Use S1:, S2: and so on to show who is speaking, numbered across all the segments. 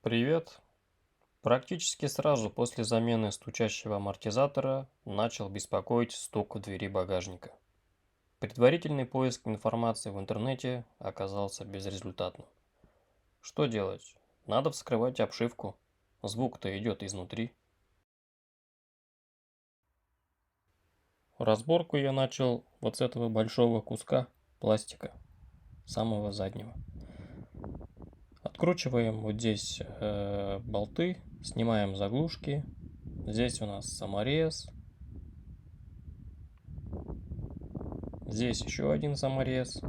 S1: Привет! Практически сразу после замены стучащего амортизатора начал беспокоить стук в двери багажника. Предварительный поиск информации в интернете оказался безрезультатным. Что делать? Надо вскрывать обшивку. Звук-то идет изнутри. Разборку я начал вот с этого большого куска пластика, самого заднего. Откручиваем вот здесь болты, снимаем заглушки. Здесь у нас саморез. Здесь еще один саморез.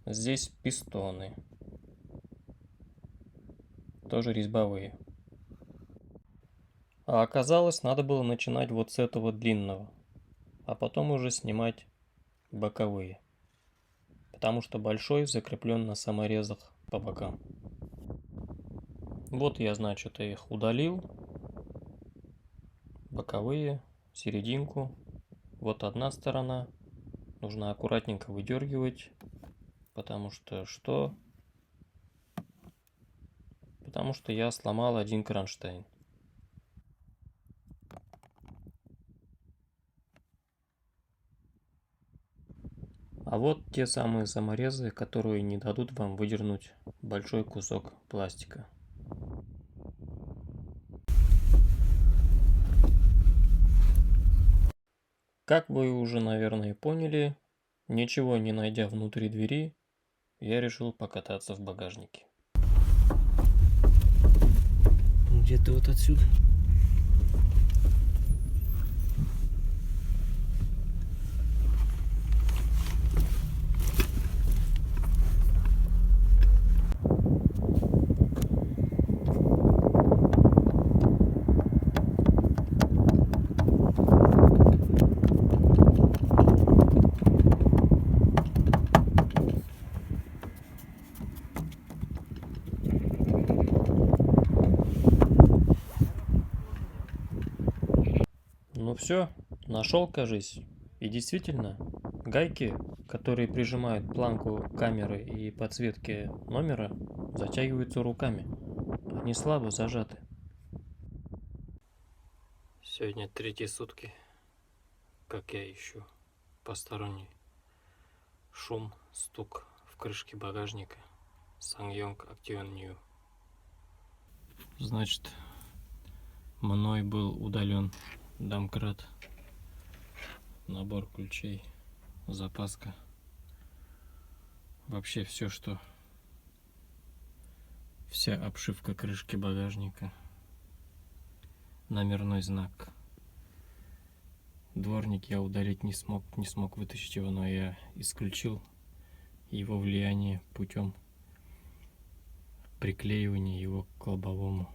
S1: Здесь пистоны. Тоже резьбовые. А оказалось, надо было начинать вот с этого длинного. А потом уже снимать боковые. Потому что большой закреплен на саморезах по бокам. Вот я, значит, их удалил. Боковые, серединку. Вот одна сторона. Нужно аккуратненько выдергивать. Потому что что? Потому что я сломал один кронштейн. А вот те самые саморезы, которые не дадут вам выдернуть большой кусок пластика. Как вы уже, наверное, поняли, ничего не найдя внутри двери, я решил покататься в багажнике.
S2: Где-то вот отсюда.
S1: Ну все, нашел, кажись. И действительно, гайки, которые прижимают планку камеры и подсветки номера, затягиваются руками. Они слабо зажаты. Сегодня третьи сутки, как я ищу посторонний шум, стук в крышке багажника SsangYong Action New. Значит, мной был удален домкрат, набор ключей, запаска. Вообще все, что... Вся обшивка крышки багажника. Номерной знак. Дворник я удалить не смог вытащить его, но я исключил его влияние путем приклеивания его к лобовому,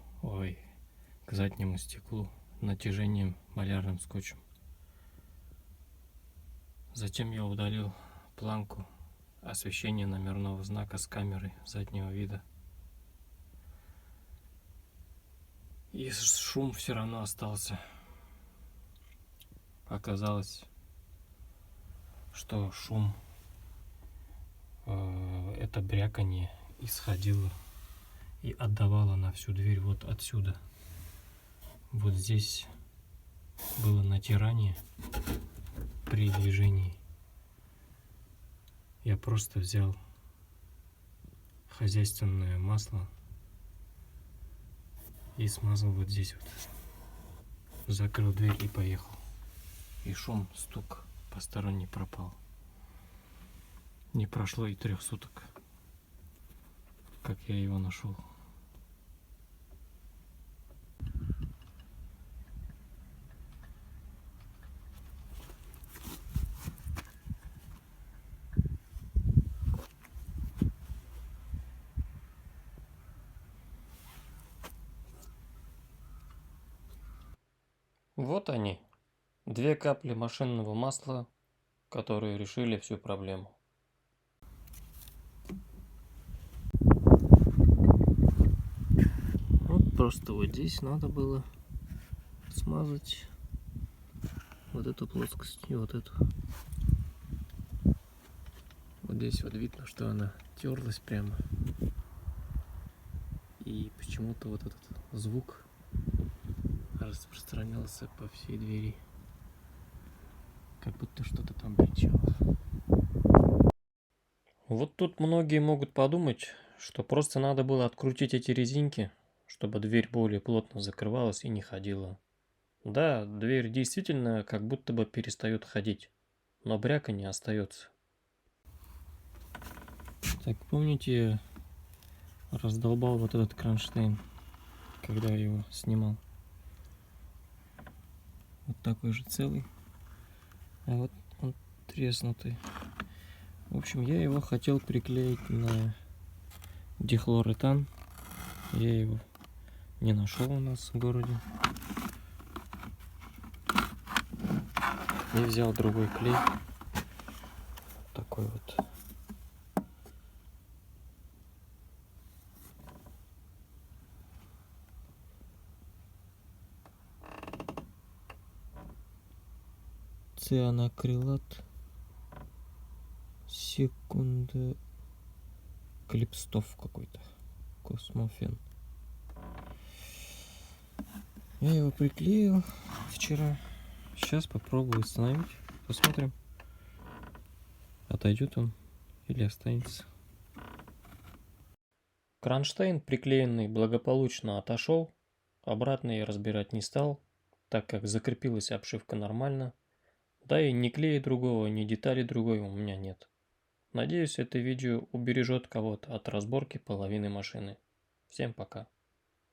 S1: к заднему стеклу натяжением малярным скотчем. Затем я удалил планку освещения номерного знака с камерой заднего вида. И шум все равно остался. Оказалось, что шум, это бряканье исходило и отдавало на всю дверь вот отсюда. Вот здесь было натирание при движении. Я просто взял хозяйственное масло и смазал вот здесь вот. Закрыл дверь и поехал. И шум, стук посторонний пропал. Не прошло и 3 суток, как я его нашел. Вот они, 2 капли машинного масла, которые решили всю проблему.
S2: Вот просто вот здесь надо было смазать вот эту плоскость и вот эту. Вот здесь вот видно, что она терлась прямо. И почему-то вот этот звук распространялся по всей двери. Как будто что-то там кричало.
S1: Вот тут многие могут подумать, что просто надо было открутить эти резинки, чтобы дверь более плотно закрывалась и не ходила. Да, дверь действительно как будто бы перестает ходить, но бряка не остается.
S2: Так, помните, я раздолбал вот этот кронштейн, когда я его снимал? Вот такой же целый. А вот он треснутый. В общем, я его хотел приклеить на дихлоретан. Я его не нашел у нас в городе. И взял другой клей. Такой вот. Цианакрилат секунда клипстов какой-то. Космофен. Я его приклеил вчера. Сейчас попробую установить. Посмотрим, отойдет он или останется.
S1: Кронштейн, приклеенный, благополучно отошел. Обратно я разбирать не стал, так как закрепилась обшивка нормально. Да и ни клея другого, ни детали другой у меня нет. Надеюсь, это видео убережет кого-то от разборки половины машины. Всем пока.